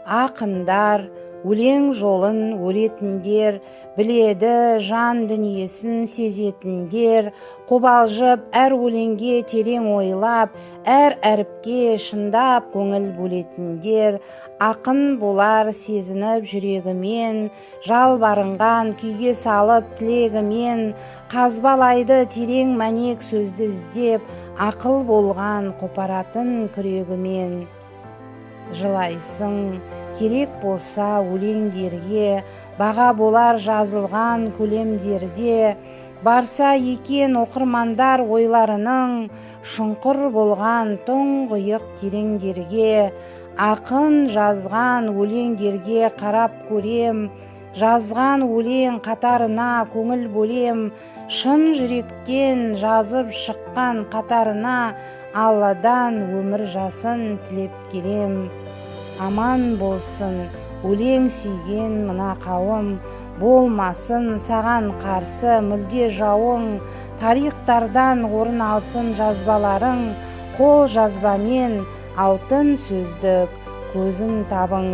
Ақындар өлең жолын өретіндер, біледі жан дүниесін сезетіндер, қобалжып әр өлеңге терең ойлап, әр әріпке шындап көңіл бөлетіндер, ақын болар сезініп жүрегімен, жалбарынған күйге салып тілегімен, қазбалайды терең мәнек сөзді іздеп, ақыл болған қопаратын күрегімен. Жылайсың, керек болса өлеңдерге, баға болар жазылған көлемдерде, барса екен оқырмандар ойларының, шұңқыр болған тұңғиық тереңдерге. Ақын жазған өлеңдерге қарап көрем, жазған өлең қатарына көңіл бөлем, шын жүректен жазып шыққан қатарына Алладан өмір жасын тілеп келем. Аман болсын өлең сүйген мына қауым, болмасын саған қарсы мүлде жауың, тарихтардан орын алсын жазбаларың, қол жазбамен алтын сөздік көзін табың.